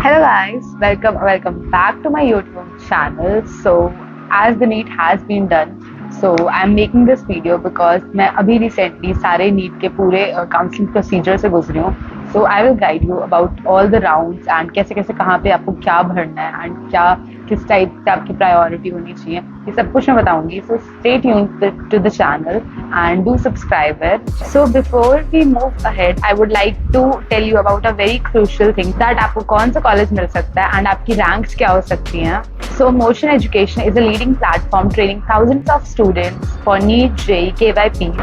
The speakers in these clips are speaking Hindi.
Hello guys, welcome back to my YouTube channel. So as the NEET has been done, so I'm making this video because मैं अभी recently सारे NEET के पूरे counseling procedure से गुजरी हूँ. So I will guide you about all the rounds and कैसे कैसे कहाँ पे आपको क्या भरना है and क्या किस टाइप से आपकी प्रायोरिटी होनी चाहिए, ये सब कुछ मैं बताऊंगी. So stay tuned to the channel and do subscribe it. So before we move ahead, I would like to tell you about a very crucial thing that आपको कौन सा कॉलेज मिल सकता है and आपकी रैंक्स क्या हो सकती हैं. So Motion Education is a leading platform training thousands of students for NEET, JEE, KYP,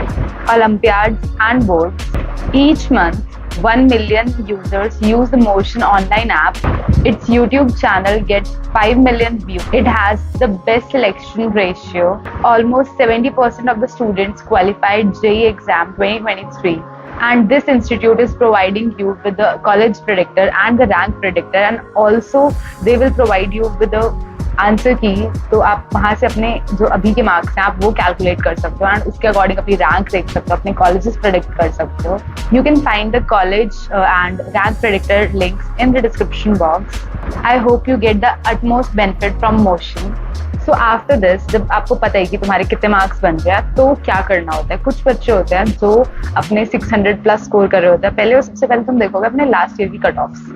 Olympiads and boards. Each month, 1 million users use the Motion online app. Its YouTube channel gets 5 million views. It has the best selection ratio. Almost 70% of the students qualified JEE exam 2023. And this institute is providing you with the college predictor and the rank predictor, and also they will provide you with the answer की. तो आप वहाँ से अपने जो अभी के मार्क्स हैं आप वो कैलकुलेट कर सकते हो एंड उसके अकॉर्डिंग अपनी रैंक देख सकते हो, अपने कॉलेजेस प्रेडिक्ट कर सकते हो. You can find the college and rank predictor links in the description box. I hope you get the utmost benefit from motion. So after this, जब आपको पता है कि तुम्हारे कितने मार्क्स बन रहे हैं तो क्या करना होता है. कुछ बच्चे होते हैं जो अपने 600 प्लस स्कोर कर रहे होते हैं. पहले सबसे पहले तुम देखोगे अपने लास्ट ईयर की कट ऑफ्स.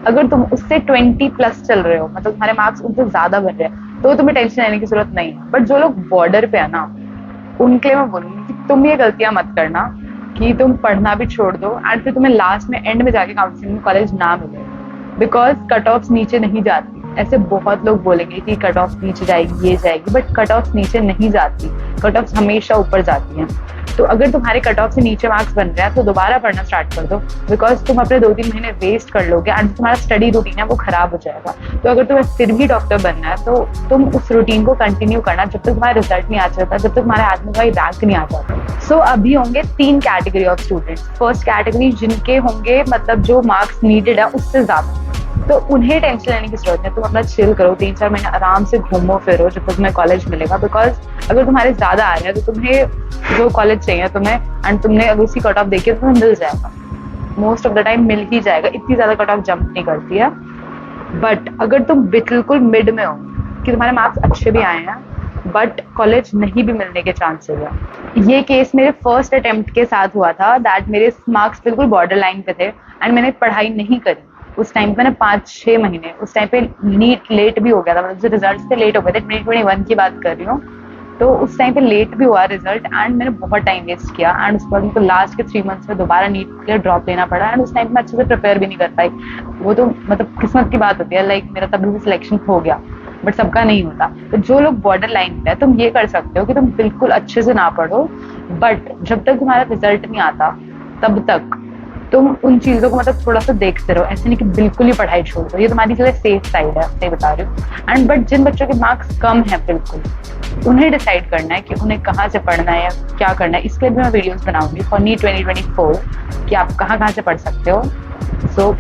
अगर तुम उससे 20 प्लस चल रहे हो, मतलब तुम्हारे मार्क्स उनसे ज्यादा बन रहे हैं, तो तुम्हें टेंशन लेने की जरूरत नहीं है. बट जो लोग बॉर्डर पे है ना, उनके लिए मैं बोलूंगी कि तुम ये गलतियां मत करना कि तुम पढ़ना भी छोड़ दो एंड फिर तुम्हें लास्ट में एंड में जाके काउंसलिंग में कॉलेज ना मिले बिकॉज कट ऑफ्स नीचे नहीं जाती. ऐसे बहुत लोग बोलेंगे कि कट ऑफ नीचे जाएगी, ये जाएगी, बट कट ऑफ नीचे नहीं जाती. कट ऑफ हमेशा ऊपर जाती हैं. तो अगर तुम्हारे कट ऑफ से नीचे मार्क्स बन रहे हैं तो दोबारा पढ़ना स्टार्ट कर दो बिकॉज तुम अपने 2-3 महीने वेस्ट कर लोगे एंड तुम्हारा स्टडी रूटीन है वो खराब हो जाएगा. तो अगर तुम्हें फिर भी डॉक्टर बनना है तो तुम उस रूटीन को कंटिन्यू करना जब तक तुम्हारा रिजल्ट नहीं आ जाता, जब तक तुम्हारे हाथ में कोई रैंक नहीं आ जाता. सो अभी होंगे 3 category of students. First category जिनके होंगे मतलब जो मार्क्स नीडेड है उससे ज्यादा, तो उन्हें टेंशन लेने की जरूरत है. तुम अपना चिल करो, 3-4 महीने आराम से घूमो फिरो जब तक तुम्हें कॉलेज मिलेगा. बिकॉज अगर तुम्हारे ज्यादा आ रहे हैं तो तुम्हें जो कॉलेज चाहिए तुम्हें एंड तुमने अगर उसी कट ऑफ देखी तो तुम्हें मिल जाएगा. मोस्ट ऑफ द टाइम मिल ही जाएगा, इतनी ज्यादा कट ऑफ जंप नहीं करती है. बट अगर तुम बिल्कुल मिड में हो कि तुम्हारे मार्क्स अच्छे भी आए हैं बट कॉलेज नहीं भी मिलने के चांसेस है. ये केस मेरे फर्स्ट अटेम्प्ट के साथ हुआ था. दैट मेरे मार्क्स बिल्कुल बॉर्डर लाइन पे थे एंड मैंने पढ़ाई नहीं करी. उस टाइम पे ना 5-6 महीने, उस टाइम पे नीट लेट भी हो गया था, मतलब जो रिजल्ट थे लेट हो गए थे. 2021 की बात कर रही हूँ. तो उस टाइम पे लेट भी हुआ रिजल्ट एंड मैंने बहुत टाइम वेस्ट किया एंड उसके बाद मुझको लास्ट के 3 मंथ्स में दोबारा नीट के लिए ड्रॉप लेना पड़ा एंड उस टाइम में अच्छे से प्रिपेयर भी नहीं कर पाई. वो तो मतलब किस्मत की बात होती है. लाइक मेरा तभी भी सिलेक्शन हो गया बट सबका नहीं होता. तो जो लोग बॉर्डर लाइन पे है तुम ये कर सकते हो कि तुम बिल्कुल अच्छे से ना पढ़ो बट जब तक तुम्हारा रिजल्ट नहीं आता तब तक तुम उन चीजों को मतलब थोड़ा सा देखते रहो. ऐसे नहीं कि बिल्कुल ही पढ़ाई छोड़ दो, ये तुम्हारी लिए सेफ साइड है, सही बता रही हूँ. एंड बट जिन बच्चों के मार्क्स कम है बिल्कुल, उन्हें डिसाइड करना है कि उन्हें कहाँ से पढ़ना है या क्या करना है. इसके लिए भी मैं वीडियोस बनाऊंगी फॉर NEET 2024 कि आप कहाँ से पढ़ सकते हो. सो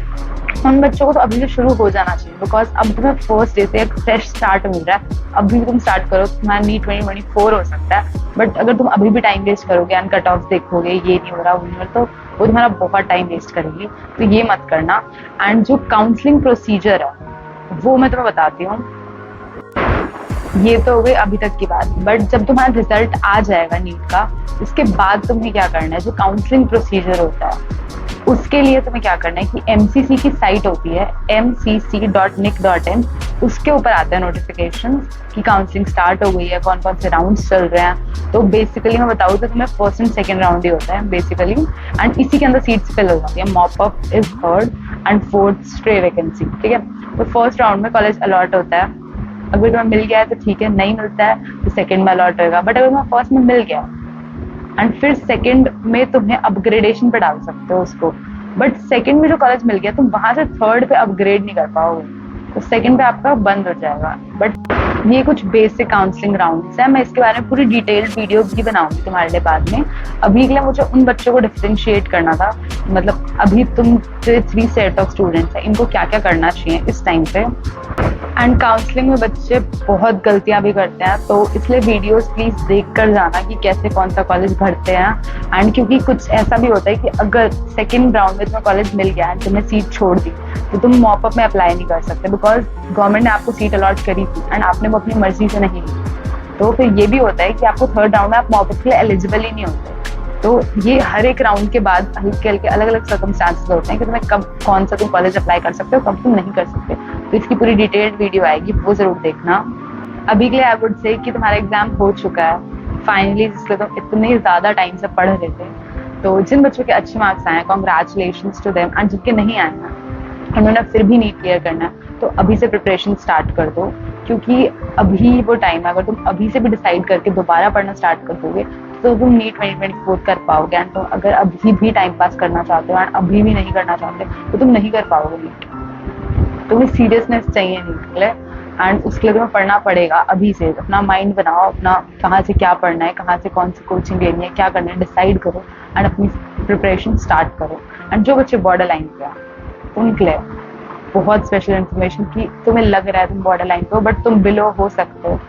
उन बच्चों को तो अभी से शुरू हो जाना चाहिए बिकॉज अब तुम्हें फर्स्ट डे से एक फ्रेश स्टार्ट मिल रहा है. अभी तुम स्टार्ट करो तुम्हारा NEET 2024 हो सकता है. बट अगर तुम अभी भी टाइम वेस्ट करोगे एंड कट ऑफ देखोगे ये नहीं हो रहा वो नहीं हो रहा तो वो तुम्हारा बहुत टाइम वेस्ट करेगी. तो ये मत करना. एंड जो काउंसलिंग प्रोसीजर है वो मैं तुम्हें बताती हूँ. ये तो हो गई अभी तक की बात. बट जब तुम्हारा रिजल्ट आ जाएगा नीट का, इसके बाद तुम्हें क्या करना है, जो काउंसलिंग प्रोसीजर होता है उसके लिए तुम्हें क्या करना है कि MCC की साइट होती है mcc.nic.in, उसके ऊपर आता है नोटिफिकेशन कि काउंसलिंग स्टार्ट हो गई है, कौन कौन से राउंड्स चल रहे हैं. तो बेसिकली मैं बताऊँ तो तुम्हें फर्स्ट एंड सेकंड राउंड ही होता है बेसिकली एंड इसी के अंदर सीट्स फिल हो जाती है. Mop up is third and fourth stray vacancy. ठीक है. तो फर्स्ट राउंड में कॉलेज अलॉट होता है. अगर तुम्हें मिल गया है तो ठीक है, नहीं मिलता है तो सेकंड में अलॉट होगा. बट अगर तुम्हें फर्स्ट में मिल गया एंड फिर सेकंड में तुम्हें अपग्रेडेशन पे डाल सकते हो उसको. बट सेकंड में जो कॉलेज मिल गया तुम वहां से थर्ड पे अपग्रेड नहीं कर पाओगे, तो सेकंड पे आपका बंद हो जाएगा. बट ये कुछ बेसिक काउंसलिंग राउंड्स है. मैं इसके बारे में पूरी डिटेल्ड वीडियो भी बनाऊंगी तुम्हारे लिए बाद में. अभी के लिए मुझे उन बच्चों को डिफरेंशिएट करना था, मतलब अभी तुम 3 सेट ऑफ स्टूडेंट्स है, इनको क्या क्या करना चाहिए इस टाइम पे. एंड काउंसलिंग में बच्चे बहुत गलतियां भी करते हैं, तो इसलिए वीडियोस प्लीज देख कर जाना कि कैसे कौन सा कॉलेज भरते हैं. एंड क्योंकि कुछ ऐसा भी होता है कि अगर सेकंड राउंड में तुम्हें कॉलेज मिल गया एंड तुमने सीट छोड़ दी तो तुम मॉपअप में अप्लाई नहीं कर सकते बिकॉज गवर्नमेंट ने आपको सीट अलॉट करी थी एंड आपने वो अपनी मर्जी से नहीं ली। तो फिर ये भी होता है कि आपको थर्ड राउंड में आप मॉपअप के लिए एलिजिबल ही नहीं होते। तो ये हर एक राउंड के बाद हल्के हल्के अलग अलग सर्कमस्टांसेस होते हैं कि तुम्हें कब कौन सा तुम कॉलेज अप्लाई कर सकते हो, कब तुम नहीं कर सकते। तो इसकी पूरी डिटेल्ड वीडियो आएगी, वो जरूर देखना। अभी के लिए आई वुड से कि तुम्हारा एग्जाम हो चुका है फाइनली, जिसके तुम इतने ज्यादा टाइम से पढ़ रहे थे। तो जिन बच्चों के अच्छे मार्क्स आए, कॉन्ग्रेचुलेशंस टू देम, एंड जिनके नहीं आए हैं उन्होंने फिर भी नीट क्लियर करना है, तो अभी से प्रिपरेशन स्टार्ट कर दो, क्योंकि अभी वो टाइम है। अगर तुम अभी से भी डिसाइड करके दोबारा पढ़ना स्टार्ट कर दोगे तो तुम नीट 2024 कर पाओगे। एंड तुम अगर अभी भी टाइम पास करना चाहते हो एंड अभी भी नहीं करना चाहते तो तुम नहीं कर पाओगे नीट। तुम्हें सीरियसनेस चाहिए नीट के लिए एंड उसके लिए तुम्हें पढ़ना पड़ेगा अभी से। अपना माइंड बनाओ, अपना कहाँ से क्या पढ़ना है, कहाँ से कौन सी कोचिंग लेनी है, क्या करना है, डिसाइड करो एंड अपनी प्रिपरेशन स्टार्ट करो। एंड जो बच्चे बॉर्डर लाइन पे हैं उनके लिए बहुत स्पेशल इन्फॉर्मेशन कि तुम्हें लग रहा है तुम बॉर्डर लाइन पे हो बट तुम बिलो हो सकते हो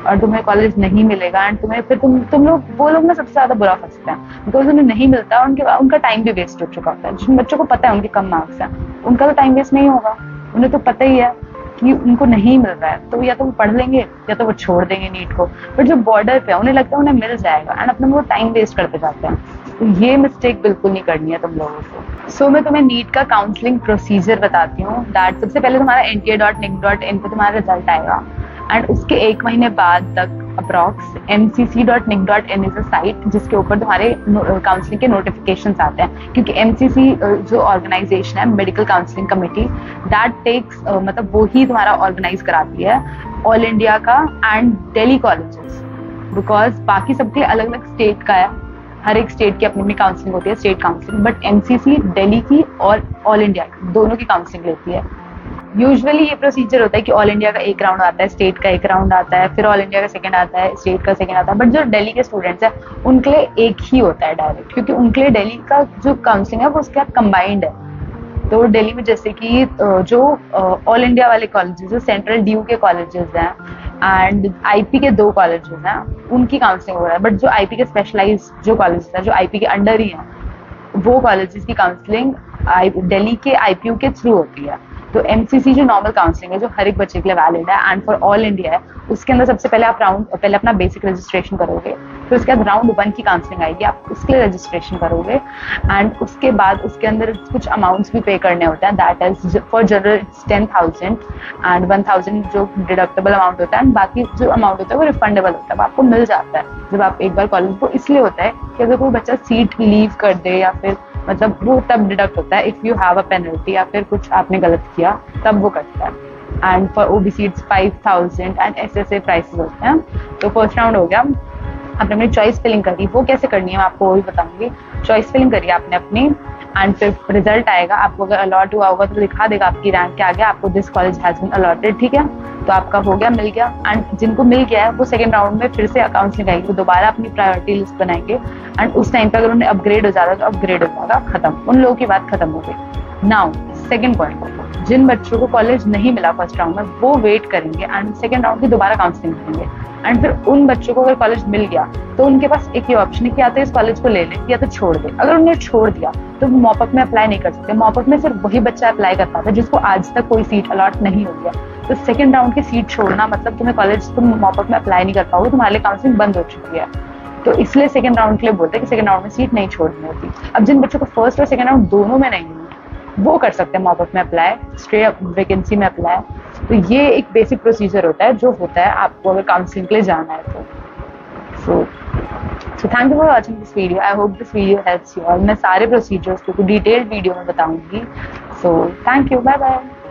और तुम्हें कॉलेज नहीं मिलेगा एंड तुम्हें फिर तुम लोग वो लोग ना सबसे ज्यादा बुरा फंसते हैं बिकॉज उन्हें नहीं मिलता, उनका टाइम भी वेस्ट हो चुका होता है। जिन बच्चों को पता है उनके कम मार्क्स हैं उनका तो टाइम वेस्ट नहीं होगा, उन्हें तो पता ही है कि उनको नहीं मिल रहा है, तो या तो वो पढ़ लेंगे या तो वो छोड़ देंगे नीट को। बट जो बॉर्डर पे है उन्हें लगता है उन्हें मिल जाएगा एंड अपने वो टाइम वेस्ट करते जाते हैं। तो ये मिस्टेक बिल्कुल नहीं करनी है तुम लोगों को। सो मैं तुम्हें नीट का काउंसलिंग प्रोसीजर बताती हूँ। दैट सबसे पहले तुम्हारा nta.nic.in पे तुम्हारा रिजल्ट आएगा एंड उसके 1 महीने बाद तक approx mcc.nic.in is a site जिसके ऊपर तुम्हारे काउंसलिंग के नोटिफिकेशंस आते हैं, क्योंकि MCC जो ऑर्गेनाइजेशन है, medical counselling committee, that takes मतलब वो ही तुम्हारा ऑर्गेनाइज कराती है ऑल इंडिया का एंड दिल्ली कॉलेजेस, बिकॉज बाकी सबके अलग अलग स्टेट का है, हर एक स्टेट की अपनी अपनी काउंसलिंग होती है, state counselling. But MCC Delhi की और ऑल इंडिया की दोनों की काउंसलिंग लेती है। यूजुअली ये प्रोसीजर होता है कि ऑल इंडिया का एक राउंड आता है, स्टेट का एक राउंड आता है, फिर ऑल इंडिया का सेकंड आता है, स्टेट का सेकंड आता है। बट जो दिल्ली के स्टूडेंट्स हैं उनके लिए एक ही होता है डायरेक्ट, क्योंकि उनके लिए दिल्ली का जो काउंसलिंग है वो उसके साथ कंबाइंड है। तो दिल्ली में जैसे कि जो ऑल इंडिया वाले कॉलेजेस, जो सेंट्रल ड्यू के कॉलेजेस हैं एंड IP के 2 कॉलेजेस हैं, उनकी काउंसलिंग हो रहा है। बट जो IP के स्पेशलाइज जो कॉलेजेस हैं, जो IP के अंडर ही हैं, वो कॉलेजेस की काउंसलिंग दिल्ली के IPU के थ्रू होती है। तो MCC जो नॉर्मल काउंसलिंग है, जो हर एक बच्चे के लिए वैलिड है एंड फॉर ऑल इंडिया है, उसके अंदर सबसे पहले आप पहले अपना बेसिक रजिस्ट्रेशन करोगे, फिर उसके बाद राउंड 1 की काउंसलिंग आएगी, आप उसके लिए रजिस्ट्रेशन करोगे एंड उसके बाद उसके अंदर कुछ अमाउंट्स भी पे करने होते हैं। That is for general 10,000 and 1,000 जो डिडक्टेबल अमाउंट होता है एंड बाकी जो अमाउंट होता है वो रिफंडेबल होता है, वो आपको मिल जाता है जब आप एक बार कॉलेज। वो इसलिए होता है कि अगर कोई बच्चा सीट लीव कर दे या फिर मतलब वो तब डिडक्ट होता है if you have a penalty या फिर कुछ आपने गलत किया तब वो कटता है। And for OBC it's 5,000 and SSA prices होते हैं। तो फर्स्ट राउंड हो गया, आपने अपनी चॉइस फिलिंग करी, वो कैसे करनी है मैं आपको वही बताऊंगी। चॉइस फिलिंग करी आपने अपनी एंड फिर रिजल्ट आएगा, आपको अगर अलॉट हुआ होगा तो दिखा देगा आपकी रैंक क्या आ गया, आपको this college has been allotted, ठीक है। तो आपका हो गया, मिल गया। एंड जिनको मिल गया है वो सेकंड राउंड में फिर से काउंसलिंग आएगी, वो दोबारा अपनी प्रायोरिटी लिस्ट बनाएंगे एंड उस टाइम पे अगर उन्हें अपग्रेड हो जाता है तो अपग्रेड हो जाएगा, खत्म, उन लोगों की बात खत्म हो गई। नाउ सेकंड पॉइंट, जिन बच्चों को कॉलेज नहीं मिला फर्स्ट राउंड में वो वेट करेंगे एंड सेकंड राउंड की दोबारा काउंसलिंग करेंगे एंड फिर उन बच्चों को अगर कॉलेज मिल गया तो उनके पास एक ही ऑप्शन है कि या तो इस कॉलेज को ले ले या तो छोड़ दे। अगर उन्हें छोड़ दिया तो वो मॉपअप में अप्लाई नहीं कर सकते। मॉपअप में सिर्फ वही बच्चा अप्लाई कर पाता है जिसको आज तक कोई सीट अलॉट नहीं हुई है। तो सेकंड राउंड की सीट छोड़ना मतलब तुम्हें कॉलेज तुम मॉपअप में अप्लाई नहीं कर पाओगे, तुम्हारे लिए काउंसलिंग बंद हो चुकी है। तो इसलिए सेकंड राउंड के लिए बोलते हैं कि सेकंड राउंड में सीट नहीं छोड़नी होती। अब जिन बच्चों को फर्स्ट और सेकंड राउंड दोनों में नहीं हुई वो कर सकते हैं मॉपअप में अप्लाई, स्ट्रेट वैकेंसी में अप्लाई। तो ये एक बेसिक प्रोसीजर होता है जो होता है आपको अगर काउंसलिंग के लिए जाना है तो। So thank you for watching this video. I hope this video helps you all. मैं सारे प्रोसीजर्स को डिटेल्ड वीडियो में बताऊंगी। So thank you, bye bye.